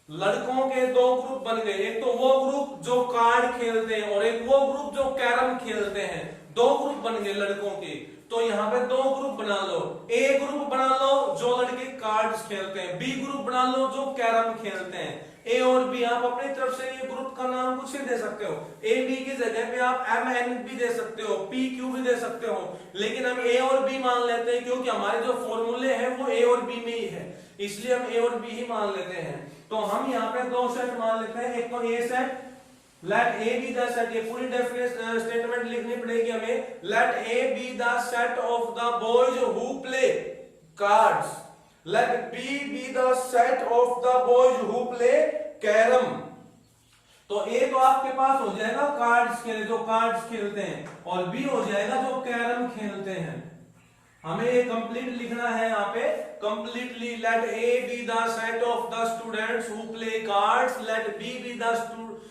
S1: लड़कों के 2 ग्रुप बन गए, एक तो वो ग्रुप जो कार्ड खेलते हैं और एक वो ग्रुप जो कैरम खेलते हैं, 2 ग्रुप बन गए लड़कों के। तो यहाँ पे 2 ग्रुप बना लो, ए ग्रुप बना लो जो लड़के कार्ड्स खेलते हैं, बी ग्रुप बना लो जो कैरम खेलते हैं। ए और बी आप अपनी तरफ से ये ग्रुप का नाम कुछ भी दे सकते हो, ए बी की जगह पे आप एम एन भी दे सकते हो, पी क्यू भी दे सकते हो, लेकिन हम ए और बी मान लेते हैं क्योंकि हमारे जो फॉर्मूले हैं वो ए और बी में ही है, इसलिए हम ए और बी ही मान लेते हैं। तो हम यहाँ पे 2 सेट मान लेते हैं, एक तो ए set, let A be the set, ये पूरी डेफिनेशन स्टेटमेंट लिखनी पड़ेगी हमें, let A be the set of the boys who play cards, let B be the set of the boys who play carom। तो A तो आपके पास हो जाएगा कार्ड्स खेले, जो कार्ड्स खेलते हैं, और B हो जाएगा जो कैरम खेलते हैं। हमें ये कंप्लीट लिखना है यहाँ पे, completely let A be the set of the students who play cards, let B be the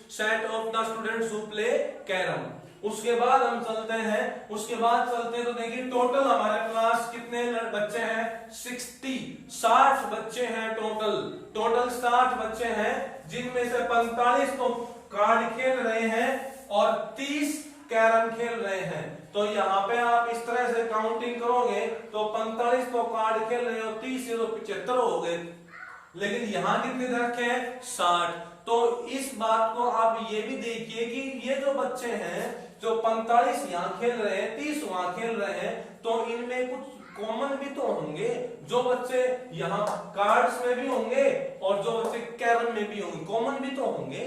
S1: set of the students who play carom। उसके बाद हम चलते हैं, तो देखिए टोटल हमारे क्लास कितने बच्चे हैं, 60 बच्चे हैं टोटल 60 बच्चे हैं, जिनमें से 45 तो कार्ड खेल रहे हैं और 30 कैरम खेल रहे हैं। तो यहाँ पे आप इस तरह से काउंटिंग करोगे तो 45 तो कार्ड खेल रहे हो, 30 से तो 75 हो गए, लेकिन यहाँ कितने रखे हैं, 60। तो इस बात को आप ये भी देखिए कि ये जो बच्चे हैं जो 45 यहाँ खेल रहे हैं, 30 वहां खेल रहे हैं, तो इनमें कुछ कॉमन भी तो होंगे, जो बच्चे यहाँ कार्ड्स में भी होंगे और जो बच्चे कैरम में भी होंगे, कॉमन भी तो होंगे,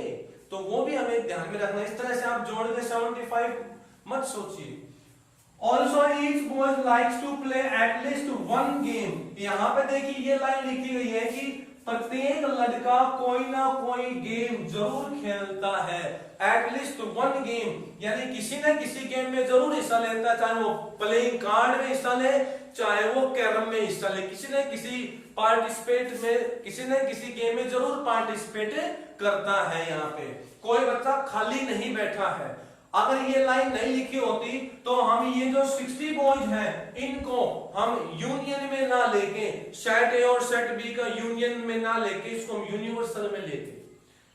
S1: तो वो भी हमें ध्यान में रखना। इस तरह से आप जोड़ के 75 मत सोचिए। Also each boys likes to play at least one game. यहाँ पे देखिए ये लाइन लिखी गई है कि प्रत्येक लड़का कोई ना कोई गेम जरूर खेलता है। एटलीस्ट वन गेम यानी किसी न किसी गेम में जरूर हिस्सा लेता है, चाहे वो प्लेइंग कार्ड में हिस्सा ले, चाहे वो कैरम में हिस्सा ले, किसी न किसी पार्टिसिपेट में, किसी न किसी गेम में जरूर पार्टिसिपेट करता है। यहाँ पे कोई बच्चा खाली नहीं बैठा है। अगर ये लाइन नहीं लिखी होती तो हम ये जो 60 बॉयज हैं इनको हम यूनियन में ना लेके, सेट ए और सेट बी का यूनियन में ना लेके इसको हम यूनिवर्सल में लेते।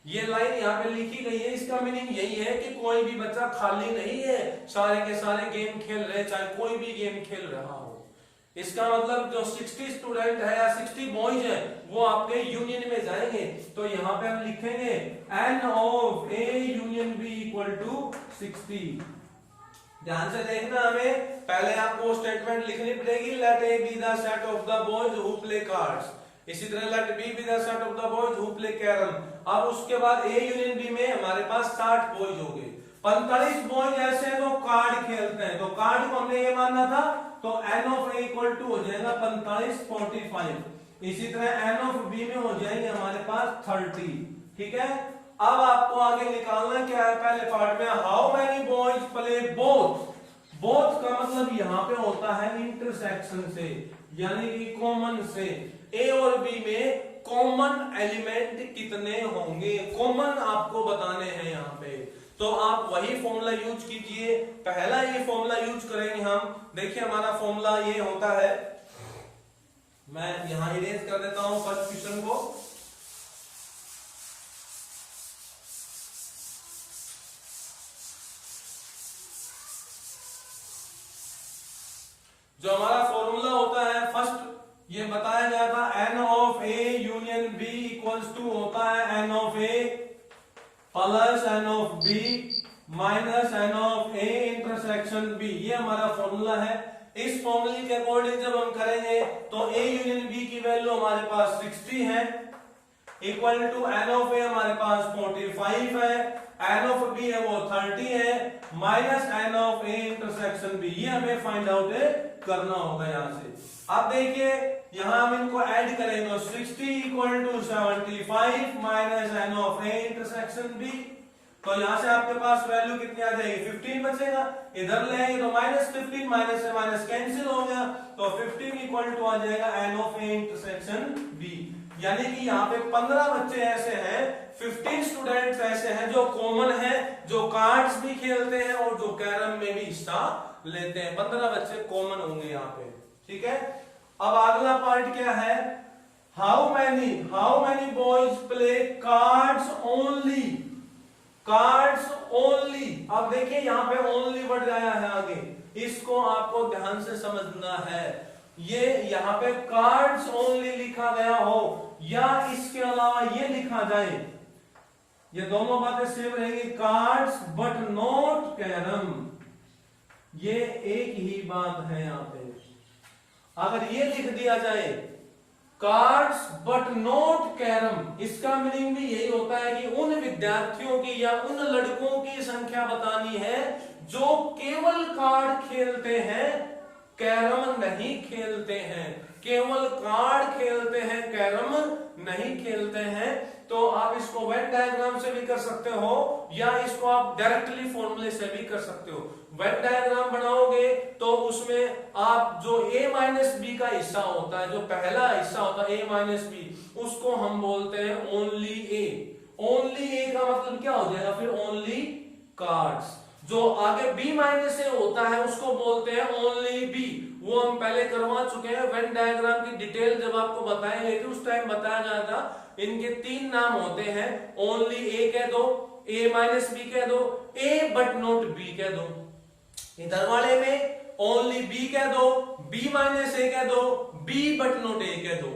S1: ये लाइन यहाँ पे लिखी गई है, इसका मीनिंग यही है कि कोई भी बच्चा खाली नहीं है, सारे के सारे गेम खेल रहे, चाहे कोई भी गेम खेल रहा हो। इसका मतलब जो 60 स्टूडेंट है या 60 बॉयज है वो आपके यूनियन में जाएंगे। तो यहाँ पे हम लिखेंगे n of a union b equal to 60। ध्यान से देखना, हमें पहले आपको स्टेटमेंट लिखनी पड़ेगी, late a be the set of the boys who play cards। इसी तरह late b be the set of the boys who play carom। अब उसके बाद a यूनियन b में हमारे पास 60 बॉयज हो गए। 45 बॉयज ऐसे हैं जो कार्ड खेलते हैं, तो कार्ड को हमने ये मानना था, तो n of a equal to हो जाएगा 45 45। इसी तरह n ऑफ b में हो जाएंगे हमारे पास 30। ठीक है, अब आपको आगे निकालना क्या है, पहले पार्ट में how many boys play both. Both का मतलब यहाँ पे होता है इंटरसेक्शन से, यानी कि कॉमन से। a और b में कॉमन एलिमेंट कितने होंगे, कॉमन आपको बताने हैं यहाँ पे। तो आप वही फॉर्मूला यूज कीजिए, पहला ये फॉर्मूला यूज करेंगे हम। देखिए हमारा फॉर्मूला ये होता है, मैं यहां इरेज कर देता हूं फर्स्ट क्वेश्चन को। जो हमारा फॉर्मूला होता है फर्स्ट, ये बताया गया था n of a union b equals to होता है n of a plus n of b minus n of a intersection b। ये हमारा फॉर्मूला है। इस फॉर्मूले के अकॉर्डिंग जब हम करेंगे तो a यूनियन b की वैल्यू हमारे पास 60 है, equal to n of a हमारे पास 45 है, n ऑफ b है वो 30 है, minus n of a intersection b। ये हमें फाइंड आउट करना होगा यहाँ से। अब देखिए यहां हम इनको ऐड करेंगे, 60 equal to 75 minus n of a intersection b। तो यहां से आपके पास वैल्यू कितनी आ जाएगी, 15 बचेगा। इधर ले आएंगे तो माइनस 15, माइनस से माइनस कैंसिल हो गया, तो 15 इक्वल टू आ जाएगा n of a intersection b। यानी कि यहाँ पे 15 बच्चे ऐसे हैं, 15 स्टूडेंट्स ऐसे हैं जो कॉमन है, जो कार्ड्स भी खेलते हैं और जो कैरम में भी हिस्सा लेते हैं। 15 बच्चे कॉमन होंगे यहाँ पे। ठीक है, अब अगला पार्ट क्या है, how many boys play cards only, cards only. अब देखिए यहाँ पे ओनली वर्ड आया है आगे, इसको आपको ध्यान से समझना है। ये यहाँ पे कार्ड्स ओनली लिखा गया हो या इसके अलावा ये लिखा जाए, ये दोनों बातें सेम रहेंगी, कार्ड्स बट नॉट कैरम, ये एक ही बात है यहाँ पे। अगर ये लिख दिया जाए कार्ड्स बट नॉट कैरम, इसका मीनिंग भी यही होता है कि उन विद्यार्थियों की या उन लड़कों की संख्या बतानी है जो केवल कार्ड खेलते हैं, कैरम नहीं खेलते हैं, केवल कार्ड खेलते हैं, कैरम नहीं खेलते हैं। तो आप इसको वेन डायग्राम से भी कर सकते हो या इसको आप डायरेक्टली फॉर्मूले से भी कर सकते हो। वेन डायग्राम बनाओगे तो उसमें आप जो a माइनस बी का हिस्सा होता है, जो पहला हिस्सा होता है a माइनस बी, उसको हम बोलते हैं ओनली a। ओनली a का मतलब क्या हो जाएगा फिर, ओनली कार्ड्स। जो आगे b माइनस a होता है उसको बोलते हैं ओनली b, वो हम पहले करवा चुके हैं। वेन डायग्राम की डिटेल जब आपको बताएंगे कि उस टाइम बताया गया था, इनके 3 नाम होते हैं, ओनली a कह दो, a माइनस b कह दो, a बट नॉट b कह दो। इधर वाले में ओनली b कह दो, b माइनस a कह दो, b बट नॉट a कह दो।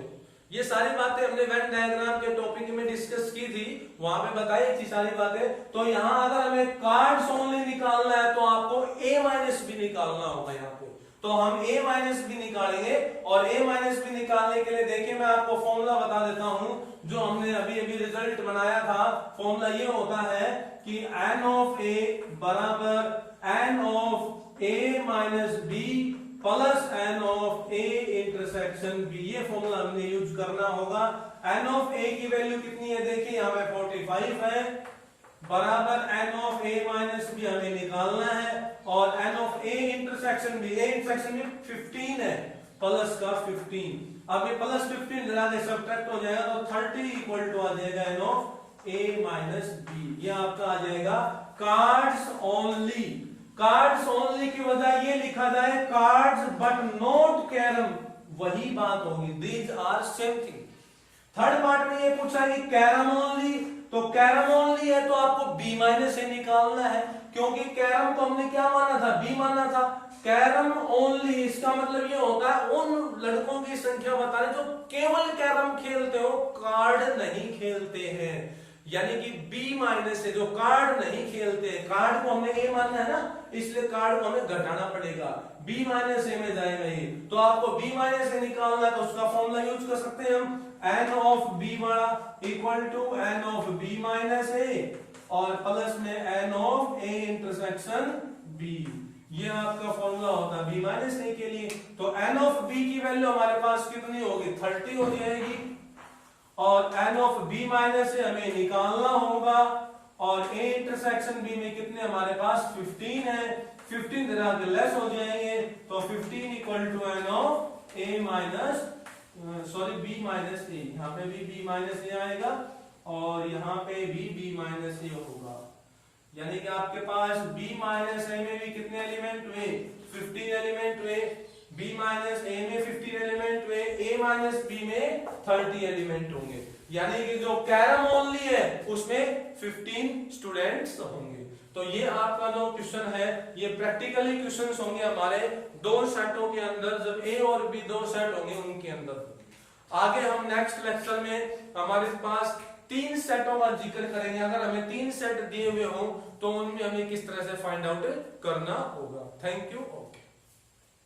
S1: ये सारी बातें हमने वेन डायग्राम के टॉपिक में डिस्कस की थी, वहां पे बताई थी सारी बातें। तो यहाँ अगर हमें कार्ड्स ओनली निकालना है तो आपको a माइनस b निकालना होगा यहाँ पे। तो हम a माइनस b निकालेंगे और a माइनस b निकालने के लिए देखिए मैं आपको फॉर्मूला बता देता हूं जो हमने अभी अभी रिजल्ट बनाया था। फॉर्मूला ये होता है कि n ऑफ a बराबर n of a minus B plus N of A intersection B, ये फॉर्मूला हमने यूज करना होगा। एन ऑफ ए की वैल्यू कितनी है देखिए, यहाँ पे 45 है, बराबर n of A minus B हमें निकालना है, और N of A intersection B, A intersection B 15 है, प्लस का 15। अब ये प्लस 15 जरा दे सब्ट्रैक्ट हो जाएगा तो 30 इक्वल टू आ जाएगा n of A minus B. ये आपका आ जाएगा कार्ड्स ओनली। कार्ड्स ओनली की बजाय ये लिखा जाए कार्ड्स बट नॉट कैरम, वही बात होगी, these are same thing. Third part में ये पूछा कि कैरम ओनली, तो कैरम ओनली है तो आपको बी माइनस ए निकालना है, क्योंकि कैरम को हमने क्या माना था, बी माना था। कैरम ओनली इसका मतलब ये होता है उन लड़कों की संख्या बताने जो केवल कैरम खेलते हो, कार्ड नहीं खेलते हैं, यानी कि बी माइनस से जो कार्ड नहीं खेलते हैं। कार्ड को हमने ए मानना है ना, इसलिए कार्ड को हमें घटाना पड़ेगा, बी माइनस ए में जाएगा ये, तो आपको बी माइनस ए निकालना है तो उसका फॉर्मूला यूज कर सकते हैं हम, एन ऑफ बी बड़ा equal to N of B minus A और प्लस में N of A intersection B, ये आपका फॉर्मूला होता है बी माइनस ए के लिए। तो एन ऑफ बी की वैल्यू हमारे पास कितनी होगी, 30 हो जाएगी, और एन ऑफ बी माइनस ए हमें निकालना होगा, और ए इंटरसेक्शन बी में कितने हमारे पास 15 है, 15 जरा के लेस हो जाएंगे, तो 15 equal to N of A minus sorry B minus A, यहाँ पे भी बी माइनस ए आएगा और यहाँ पे भी बी माइनस ए होगा, यानी कि आपके पास b माइनस ए में भी कितने एलिमेंट हुए, 15 एलिमेंट हुए, b माइनस ए में 15 एलिमेंट हुए, a माइनस b में 30 एलिमेंट होंगे, यानी कि जो कैरम ओनली है उसमें 15 स्टूडेंट्स होंगे। तो ये आपका जो क्वेश्चन है ये प्रैक्टिकली क्वेश्चंस होंगे हमारे दो सेटों के अंदर, जब a और b दो सेट होंगे उनके अंदर। आगे हम नेक्स्ट लेक्चर में हमारे पास 3 सेटों का जिक्र करेंगे, अगर हमें 3 सेट दिए हुए हों तो उनमें हमें किस तरह से फाइंड आउट करना होगा। Thank you.